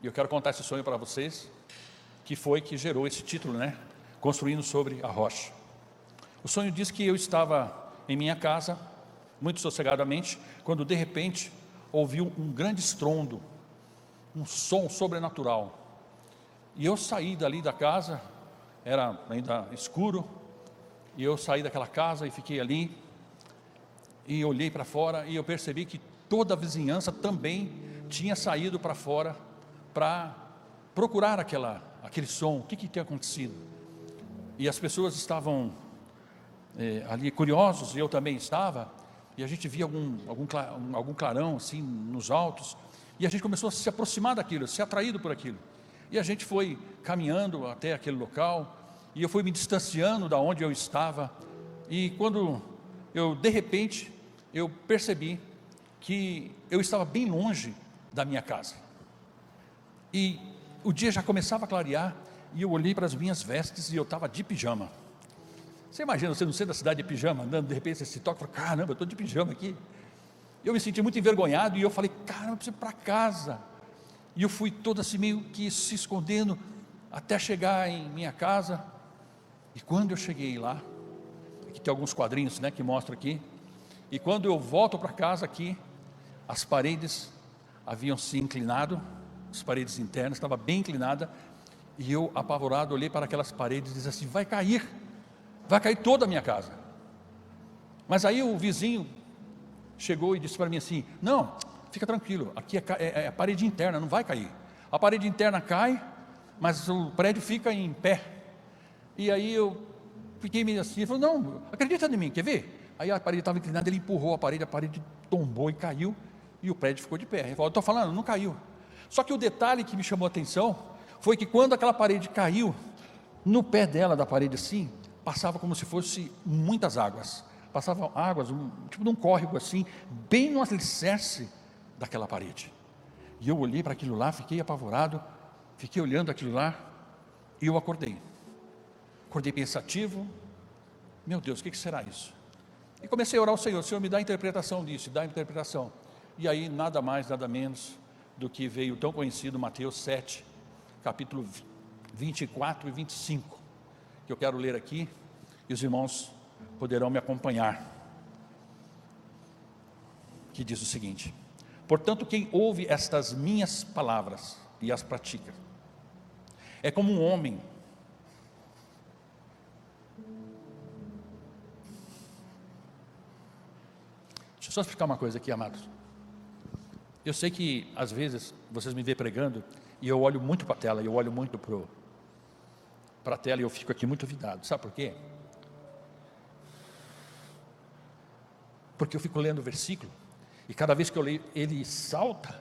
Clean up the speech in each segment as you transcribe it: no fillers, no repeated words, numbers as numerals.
E eu quero contar esse sonho para vocês, que foi que gerou esse título, né? Construindo sobre a rocha. O sonho diz que eu estava em minha casa, muito sossegadamente, quando de repente ouvi um grande estrondo, um som sobrenatural. E eu saí dali da casa, era ainda escuro, e eu saí daquela casa e fiquei ali, e olhei para fora, e eu percebi que toda a vizinhança também tinha saído para fora, para procurar aquele som, o que tinha acontecido. E as pessoas estavam ali curiosos, e eu também estava, e a gente via algum clarão assim nos altos, e a gente começou a se aproximar daquilo, se atraído por aquilo, e a gente foi caminhando até aquele local, e eu fui me distanciando da onde eu estava, e quando eu de repente eu percebi que eu estava bem longe da minha casa, e o dia já começava a clarear, e eu olhei para as minhas vestes, e eu estava de pijama. Você imagina, você no centro da cidade de pijama, andando, de repente você se toca e fala, caramba, eu estou de pijama aqui. Eu me senti muito envergonhado, e eu falei, caramba, eu preciso ir para casa. E eu fui todo assim meio que se escondendo, até chegar em minha casa. E quando eu cheguei lá, aqui tem alguns quadrinhos, né, que mostram aqui, e quando eu volto para casa aqui, as paredes haviam se inclinado, as paredes internas, estava bem inclinada, e eu apavorado olhei para aquelas paredes e disse assim, vai cair toda a minha casa. Mas aí o vizinho chegou e disse para mim assim, não, fica tranquilo, aqui é a parede interna, não vai cair. A parede interna cai, mas o prédio fica em pé. E aí eu fiquei meio assim, ele falou, não, acredita em mim, quer ver? Aí a parede estava inclinada, ele empurrou a parede tombou e caiu, e o prédio ficou de pé. Ele falou, eu estou falando, não caiu. Só que o detalhe que me chamou a atenção, foi que quando aquela parede caiu, no pé dela, da parede assim, passava como se fosse muitas águas, passavam águas, tipo de um córrego assim, bem no alicerce daquela parede. E eu olhei para aquilo lá, fiquei apavorado, fiquei olhando aquilo lá, e eu acordei pensativo, meu Deus, o que será isso? E comecei a orar ao Senhor, Senhor, me dá a interpretação disso, dá a interpretação. E aí nada mais, nada menos do que veio o tão conhecido Mateus 7, capítulo 24 e 25, que eu quero ler aqui, e os irmãos poderão me acompanhar, que diz o seguinte: portanto, quem ouve estas minhas palavras e as pratica, é como um homem Deixa eu só explicar uma coisa aqui, amados. Eu sei que às vezes vocês me vêem pregando e eu olho muito para a tela, eu olho muito para a tela e eu fico aqui muito vidrado. Sabe por quê? Porque eu fico lendo o versículo e cada vez que eu leio ele salta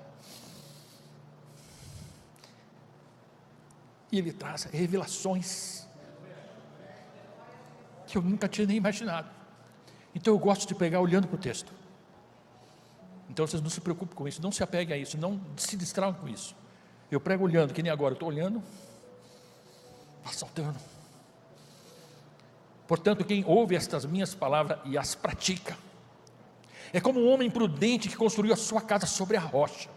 e ele traz revelações que eu nunca tinha nem imaginado. Então eu gosto de pregar olhando para o texto. Então vocês não se preocupem com isso, não se apeguem a isso, não se distraiam com isso. Eu prego olhando, que nem agora, eu estou olhando, está saltando. Portanto, quem ouve estas minhas palavras e as pratica, é como um homem prudente que construiu a sua casa sobre a rocha.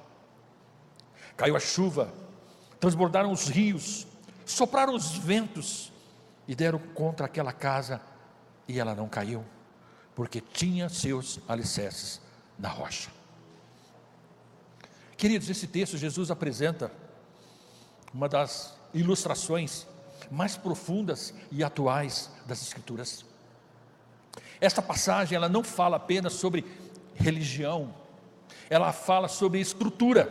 Caiu a chuva, transbordaram os rios, sopraram os ventos e deram contra aquela casa, e ela não caiu, porque tinha seus alicerces na rocha. Queridos, esse texto Jesus apresenta uma das ilustrações mais profundas e atuais das Escrituras. Esta passagem, ela não fala apenas sobre religião, ela fala sobre estrutura.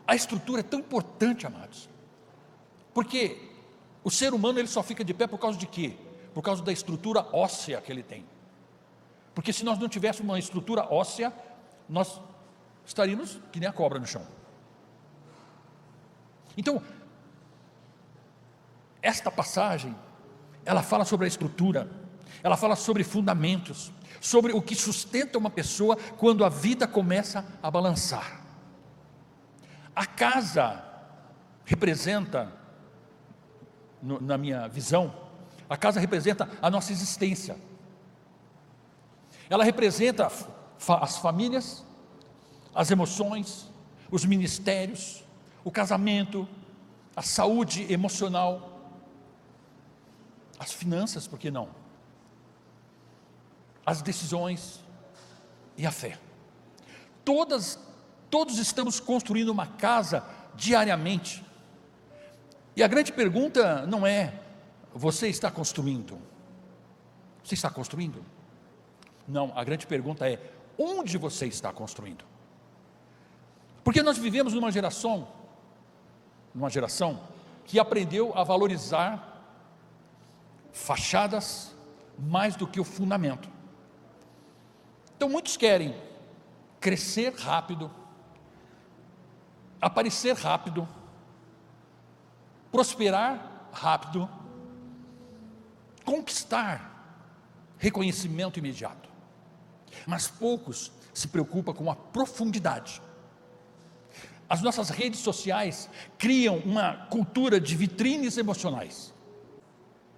A estrutura é tão importante, amados, porque o ser humano ele só fica de pé por causa de quê? Por causa da estrutura óssea que ele tem. Porque se nós não tivéssemos uma estrutura óssea, nós estaríamos que nem a cobra no chão. Então, esta passagem, ela fala sobre a estrutura, ela fala sobre fundamentos, sobre o que sustenta uma pessoa quando a vida começa a balançar. A casa representa, na minha visão, a casa representa a nossa existência. Ela representa as famílias, as emoções, os ministérios, o casamento, a saúde emocional, as finanças, por que não? As decisões e a fé. Todos estamos construindo uma casa diariamente. E a grande pergunta não é: você está construindo? Você está construindo? Não, a grande pergunta é: onde você está construindo? Porque nós vivemos numa geração que aprendeu a valorizar fachadas mais do que o fundamento. Então muitos querem crescer rápido, aparecer rápido, prosperar rápido, conquistar reconhecimento imediato, mas poucos se preocupam com a profundidade. As nossas redes sociais criam uma cultura de vitrines emocionais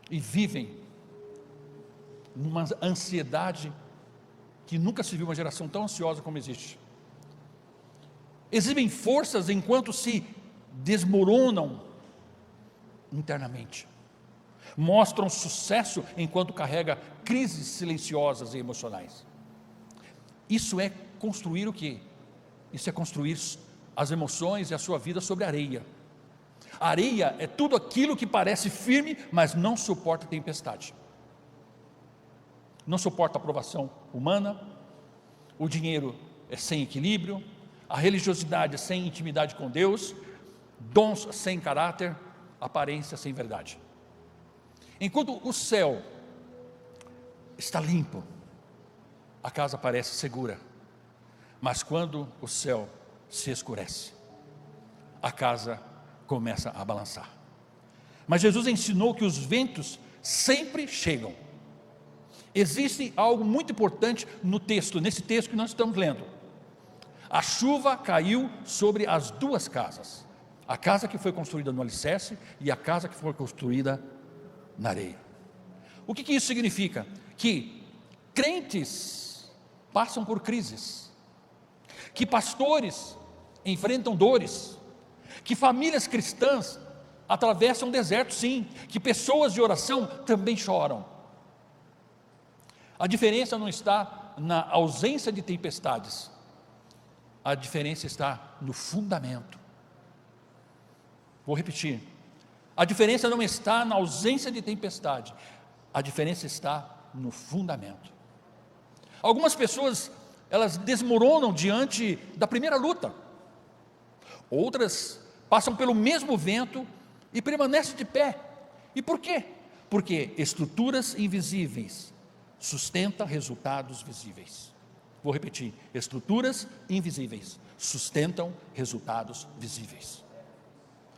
e vivem numa ansiedade que nunca se viu uma geração tão ansiosa como existe. Exibem forças enquanto se desmoronam internamente. Mostram sucesso enquanto carrega crises silenciosas e emocionais. Isso é construir o quê? Isso é construir as emoções e a sua vida sobre areia. A areia é tudo aquilo que parece firme, mas não suporta tempestade. Não suporta aprovação humana, o dinheiro é sem equilíbrio, a religiosidade é sem intimidade com Deus, dons sem caráter, aparência sem verdade. Enquanto o céu está limpo, a casa parece segura, mas quando o céu se escurece, a casa começa a balançar. Mas Jesus ensinou que os ventos sempre chegam. Existe algo muito importante nesse texto que nós estamos lendo. A chuva caiu sobre as duas casas, a casa que foi construída no alicerce e a casa que foi construída na areia. O que isso significa? Que crentes passam por crises, que pastores enfrentam dores, que famílias cristãs atravessam desertos, sim, que pessoas de oração também choram. A diferença não está na ausência de tempestades, a diferença está no fundamento. Vou repetir: a diferença não está na ausência de tempestade, a diferença está no fundamento. Algumas pessoas, elas desmoronam diante da primeira luta, outras passam pelo mesmo vento e permanecem de pé. E por quê? Porque estruturas invisíveis sustentam resultados visíveis. Vou repetir: estruturas invisíveis sustentam resultados visíveis.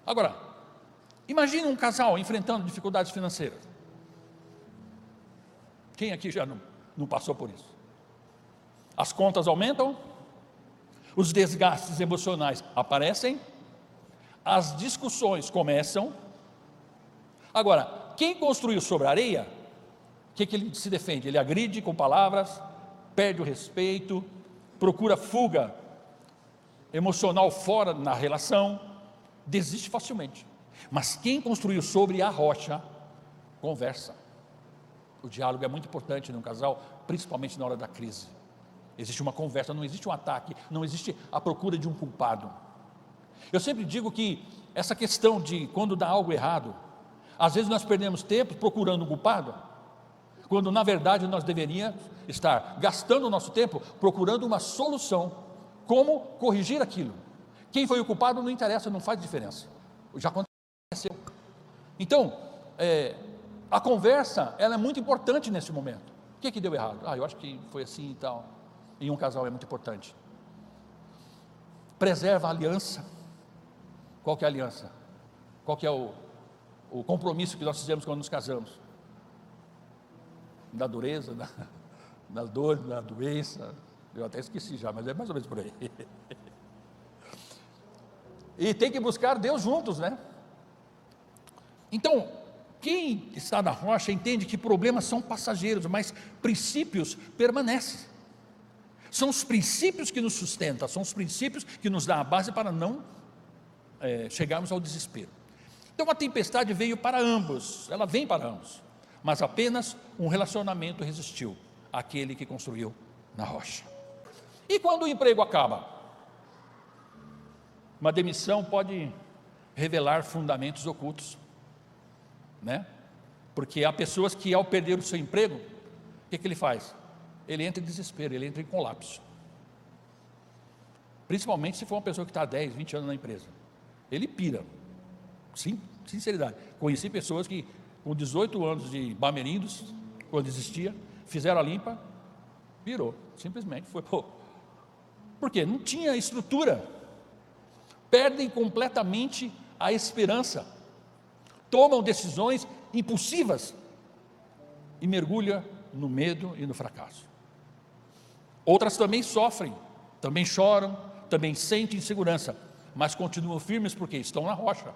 Agora, imagine um casal enfrentando dificuldades financeiras. Quem aqui já não passou por isso? As contas aumentam, os desgastes emocionais aparecem, as discussões começam. Agora, quem construiu sobre a areia, o que ele se defende? Ele agride com palavras, perde o respeito, procura fuga emocional fora na relação, desiste facilmente. Mas quem construiu sobre a rocha, conversa. O diálogo é muito importante num casal, principalmente na hora da crise. Existe uma conversa, não existe um ataque, não existe a procura de um culpado. Eu sempre digo que essa questão de quando dá algo errado, às vezes nós perdemos tempo procurando um culpado, quando na verdade nós deveríamos estar gastando o nosso tempo procurando uma solução, como corrigir aquilo. Quem foi o culpado não interessa, não faz diferença, já aconteceu. Então, a conversa, ela é muito importante nesse momento. O que deu errado? Eu acho que foi assim e tal. Em um casal é muito importante. Preserva a aliança. Qual que é a aliança? Qual que é o compromisso que nós fizemos quando nos casamos? Da dureza, da dor, da doença. Eu até esqueci já, mas é mais ou menos por aí. E tem que buscar Deus juntos, né? Então, quem está na rocha entende que problemas são passageiros, mas princípios permanecem. São os princípios que nos sustentam, são os princípios que nos dão a base para não chegarmos ao desespero. Então a tempestade veio para ambos, ela vem para ambos, mas apenas um relacionamento resistiu àquele que construiu na rocha. E quando o emprego acaba? Uma demissão pode revelar fundamentos ocultos, né? Porque há pessoas que, ao perder o seu emprego, o que ele faz? Ele entra em desespero, ele entra em colapso. Principalmente se for uma pessoa que está há 10, 20 anos na empresa. Ele pira. Sim, sinceridade. Conheci pessoas que, com 18 anos de Bamerindos, quando existia, fizeram a limpa, virou. Simplesmente foi. Por quê? Não tinha estrutura. Perdem completamente a esperança. Tomam decisões impulsivas e mergulham no medo e no fracasso. Outras também sofrem, também choram, também sentem insegurança, mas continuam firmes porque estão na rocha.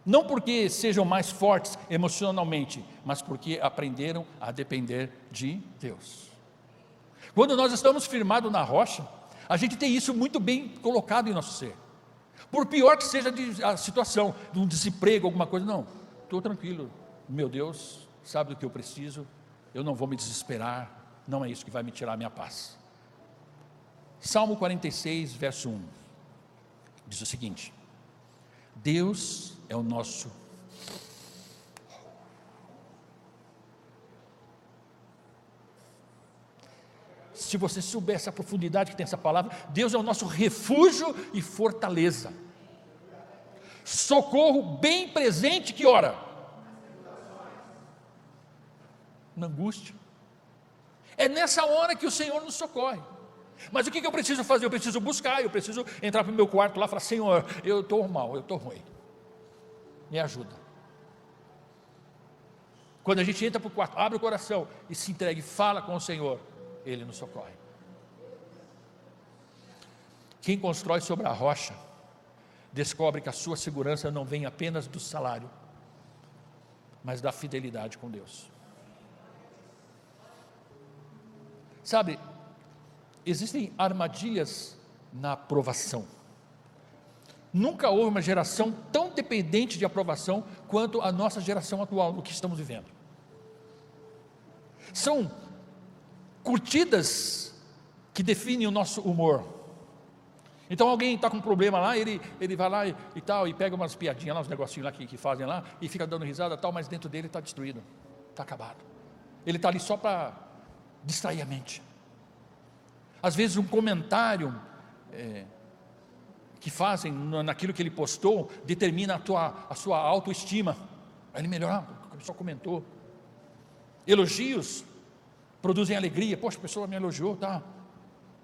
Não porque sejam mais fortes emocionalmente, mas porque aprenderam a depender de Deus. Quando nós estamos firmados na rocha, a gente tem isso muito bem colocado em nosso ser. Por pior que seja a situação, de um desemprego, alguma coisa, não, estou tranquilo, meu Deus sabe do que eu preciso, eu não vou me desesperar, não é isso que vai me tirar a minha paz. Salmo 46, verso 1, diz o seguinte: Deus é o nosso se você soubesse a profundidade que tem essa palavra, Deus é o nosso refúgio e fortaleza, socorro bem presente, que hora? Na angústia. É nessa hora que o Senhor nos socorre. Mas o que eu preciso fazer? Eu preciso buscar, eu preciso entrar para o meu quarto lá e falar: Senhor, eu estou mal, eu estou ruim, me ajuda. Quando a gente entra para o quarto, abre o coração e se entrega e fala com o Senhor, Ele nos socorre. Quem constrói sobre a rocha descobre que a sua segurança não vem apenas do salário, mas da fidelidade com Deus. Sabe, existem armadilhas na aprovação. Nunca houve uma geração tão dependente de aprovação quanto a nossa geração atual, no que estamos vivendo. São curtidas que definem o nosso humor. Então alguém está com um problema lá, ele vai lá e tal, e pega umas piadinhas lá, uns negocinhos lá que fazem lá, e fica dando risada tal, mas dentro dele está destruído, está acabado. Ele está ali só para distrair a mente. Às vezes um comentário que fazem naquilo que ele postou determina a sua autoestima. Aí ele melhora, a pessoa comentou. Elogios produzem alegria, poxa, a pessoa me elogiou, tá.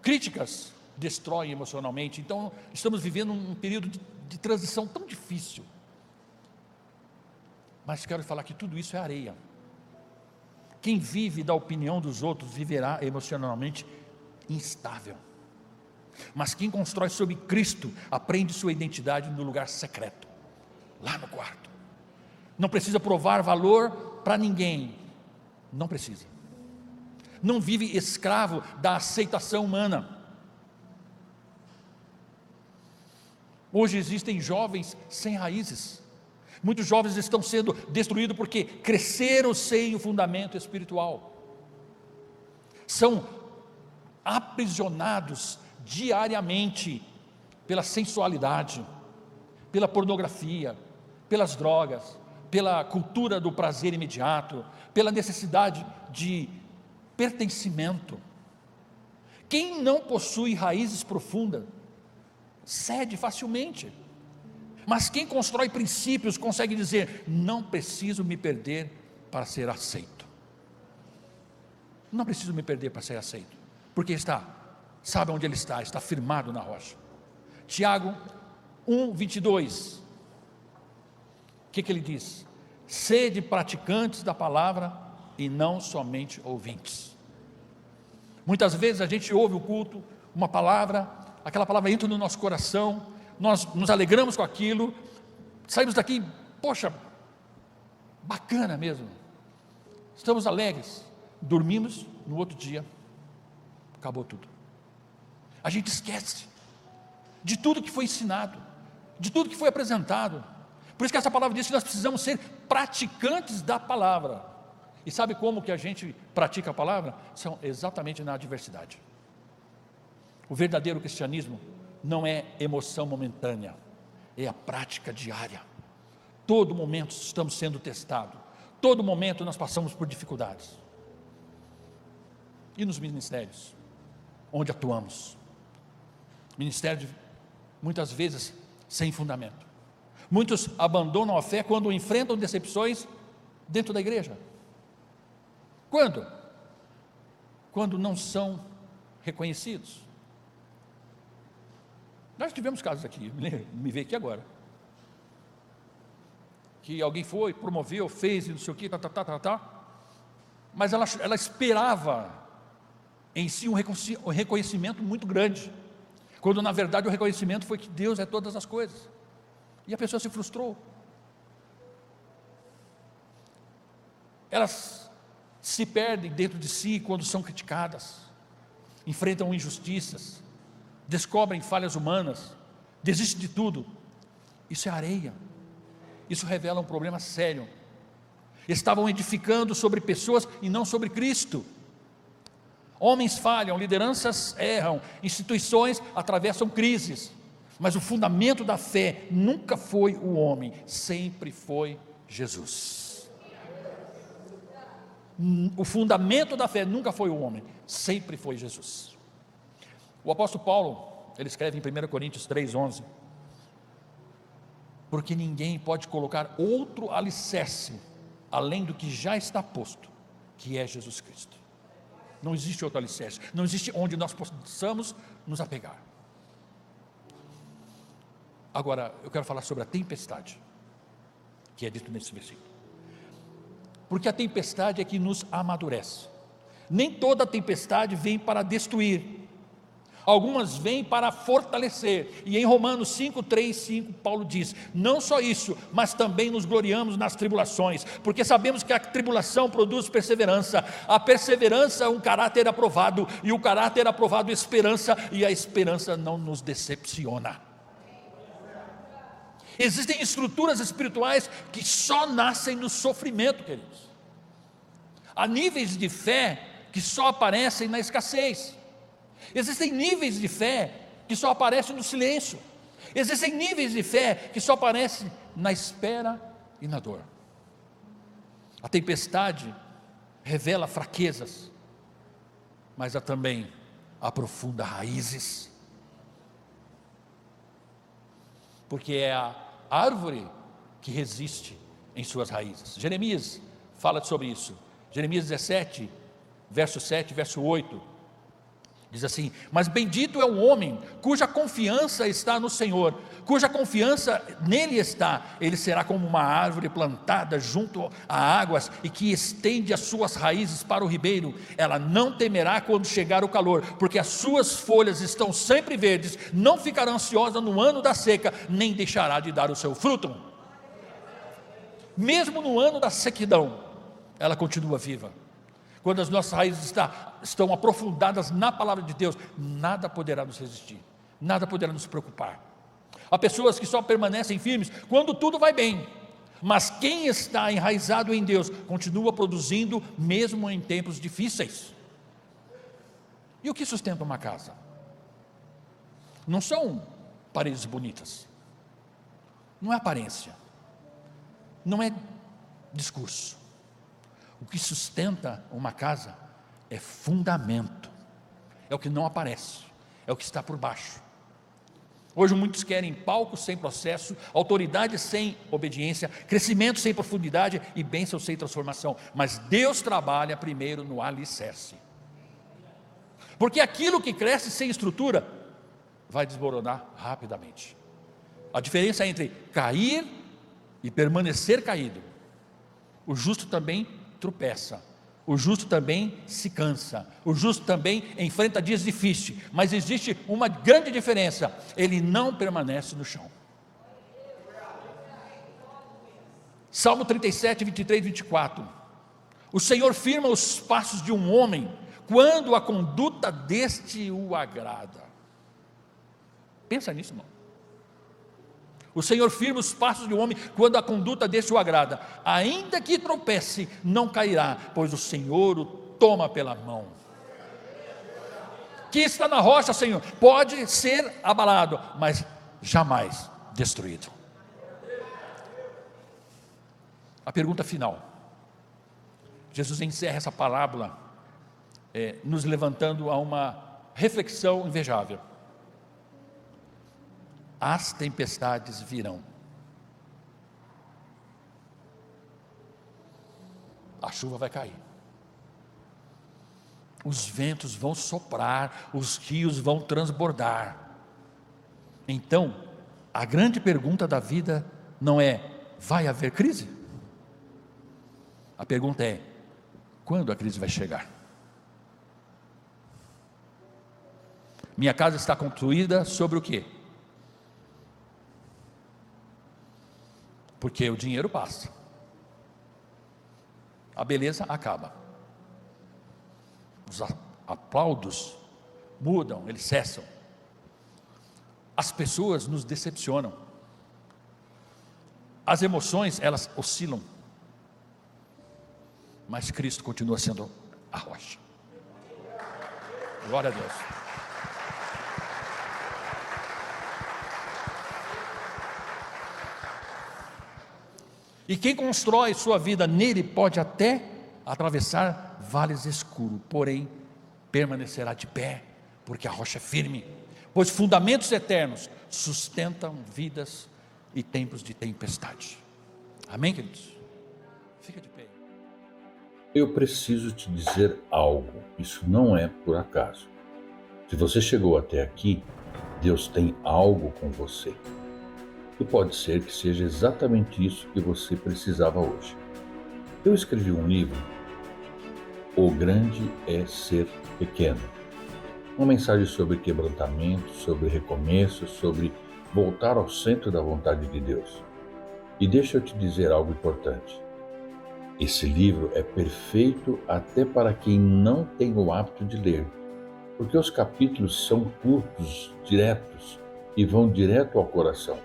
Críticas destroem emocionalmente. Então estamos vivendo um período de transição tão difícil. Mas quero falar que tudo isso é areia. Quem vive da opinião dos outros viverá emocionalmente instável. Mas quem constrói sobre Cristo aprende sua identidade no lugar secreto, lá no quarto. Não precisa provar valor para ninguém. Não precisa. Não vive escravo da aceitação humana. Hoje existem jovens sem raízes. Muitos jovens estão sendo destruídos porque cresceram sem o fundamento espiritual. São aprisionados diariamente pela sensualidade, pela pornografia, pelas drogas, pela cultura do prazer imediato, pela necessidade de pertencimento. Quem não possui raízes profundas cede facilmente. Mas quem constrói princípios consegue dizer: não preciso me perder para ser aceito. Não preciso me perder para ser aceito, porque sabe onde ele está firmado na rocha. Tiago 1:22, o que ele diz? Sede praticantes da palavra e não somente ouvintes. Muitas vezes a gente ouve o culto, uma palavra, aquela palavra entra no nosso coração, nós nos alegramos com aquilo, saímos daqui, poxa, bacana mesmo, estamos alegres, dormimos, no outro dia acabou tudo. A gente esquece de tudo que foi ensinado, de tudo que foi apresentado. Por isso que essa palavra diz que nós precisamos ser praticantes da palavra. E sabe como que a gente pratica a palavra? São exatamente na adversidade. O verdadeiro cristianismo não é emoção momentânea, é a prática diária. Todo momento estamos sendo testados, todo momento nós passamos por dificuldades. E nos ministérios, onde atuamos? Ministério muitas vezes sem fundamento. Muitos abandonam a fé quando enfrentam decepções dentro da igreja. Quando? Quando não são reconhecidos. Nós tivemos casos aqui, me veio aqui agora, que alguém foi, promoveu, fez e não sei o que, mas ela esperava em si um reconhecimento muito grande, quando na verdade o reconhecimento foi que Deus é todas as coisas, e a pessoa se frustrou. Elas se perdem dentro de si quando são criticadas, enfrentam injustiças, descobrem falhas humanas, desistem de tudo. Isso é areia, isso revela um problema sério. Estavam edificando sobre pessoas e não sobre Cristo. Homens falham, lideranças erram, instituições atravessam crises, mas o fundamento da fé nunca foi o homem, sempre foi Jesus. O fundamento da fé nunca foi o homem, sempre foi Jesus. O apóstolo Paulo, ele escreve em 1 Coríntios 3,11, porque ninguém pode colocar outro alicerce, além do que já está posto, que é Jesus Cristo. Não existe outro alicerce, não existe onde nós possamos nos apegar. Agora, eu quero falar sobre a tempestade, que é dito nesse versículo, porque a tempestade é que nos amadurece. Nem toda tempestade vem para destruir, algumas vêm para fortalecer, e em Romanos 5:3-5 Paulo diz, não só isso, mas também nos gloriamos nas tribulações, porque sabemos que a tribulação produz perseverança, a perseverança um caráter aprovado, e o caráter aprovado esperança, e a esperança não nos decepciona. Existem estruturas espirituais que só nascem no sofrimento, queridos. Há níveis de fé que só aparecem na escassez. Existem níveis de fé que só aparecem no silêncio. Existem níveis de fé que só aparecem na espera e na dor. A tempestade revela fraquezas, mas ela também aprofunda raízes, porque é a árvore que resiste em suas raízes. Jeremias fala sobre isso. Jeremias 17, verso 7, verso 8, diz assim, mas bendito é o homem cuja confiança está no Senhor, cuja confiança nele está, ele será como uma árvore plantada junto a águas, e que estende as suas raízes para o ribeiro, ela não temerá quando chegar o calor, porque as suas folhas estão sempre verdes, não ficará ansiosa no ano da seca, nem deixará de dar o seu fruto. Mesmo no ano da sequidão, ela continua viva. Quando as nossas raízes estão aprofundadas na palavra de Deus, nada poderá nos resistir, nada poderá nos preocupar. Há pessoas que só permanecem firmes quando tudo vai bem, mas quem está enraizado em Deus, continua produzindo mesmo em tempos difíceis. E o que sustenta uma casa? Não são paredes bonitas, não é aparência, não é discurso. O que sustenta uma casa é fundamento, é o que não aparece, é o que está por baixo. Hoje muitos querem palco sem processo, autoridade sem obediência, crescimento sem profundidade e bênção sem transformação, mas Deus trabalha primeiro no alicerce, porque aquilo que cresce sem estrutura vai desmoronar rapidamente. A diferença entre cair e permanecer caído, o justo também tropeça, o justo também se cansa, o justo também enfrenta dias difíceis, mas existe uma grande diferença, ele não permanece no chão. Salmo 37, 23, 24, o Senhor firma os passos de um homem, quando a conduta deste o agrada. Pensa nisso, irmão. O Senhor firma os passos de um homem quando a conduta desse o agrada. Ainda que tropece, não cairá, pois o Senhor o toma pela mão. Que está na rocha, Senhor, pode ser abalado, mas jamais destruído. A pergunta final. Jesus encerra essa parábola nos levantando a uma reflexão invejável. As tempestades virão. A chuva vai cair. Os ventos vão soprar, os rios vão transbordar. Então, a grande pergunta da vida não é: vai haver crise? A pergunta é: quando a crise vai chegar? Minha casa está construída sobre o quê? Porque o dinheiro passa, a beleza acaba, os aplausos mudam, eles cessam, as pessoas nos decepcionam, as emoções elas oscilam, mas Cristo continua sendo a rocha. Glória a Deus. E quem constrói sua vida nele pode até atravessar vales escuros, porém permanecerá de pé, porque a rocha é firme, pois fundamentos eternos sustentam vidas e tempos de tempestade. Amém, queridos? Fica de pé. Eu preciso te dizer algo, isso não é por acaso. Se você chegou até aqui, Deus tem algo com você. E pode ser que seja exatamente isso que você precisava hoje. Eu escrevi um livro, O Grande é Ser Pequeno. Uma mensagem sobre quebrantamento, sobre recomeço, sobre voltar ao centro da vontade de Deus. E deixa eu te dizer algo importante. Esse livro é perfeito até para quem não tem o hábito de ler, porque os capítulos são curtos, diretos e vão direto ao coração.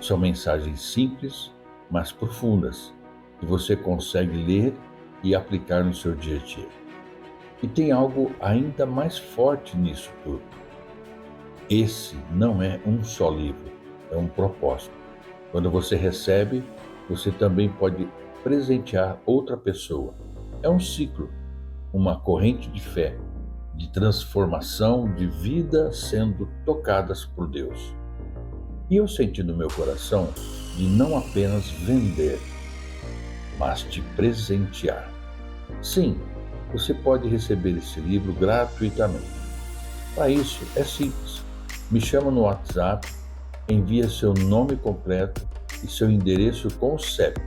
São mensagens simples, mas profundas, que você consegue ler e aplicar no seu dia a dia. E tem algo ainda mais forte nisso tudo. Esse não é um só livro, é um propósito. Quando você recebe, você também pode presentear outra pessoa. É um ciclo, uma corrente de fé, de transformação, de vida sendo tocadas por Deus. E eu senti no meu coração de não apenas vender, mas de presentear. Sim, você pode receber esse livro gratuitamente. Para isso, é simples. Me chama no WhatsApp, envia seu nome completo e seu endereço com o CEP.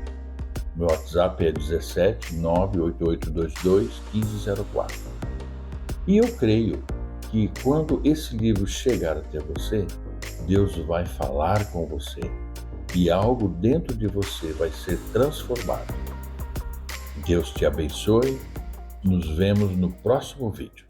Meu WhatsApp é 17 98822 1504. E eu creio que quando esse livro chegar até você, Deus vai falar com você e algo dentro de você vai ser transformado. Deus te abençoe. Nos vemos no próximo vídeo.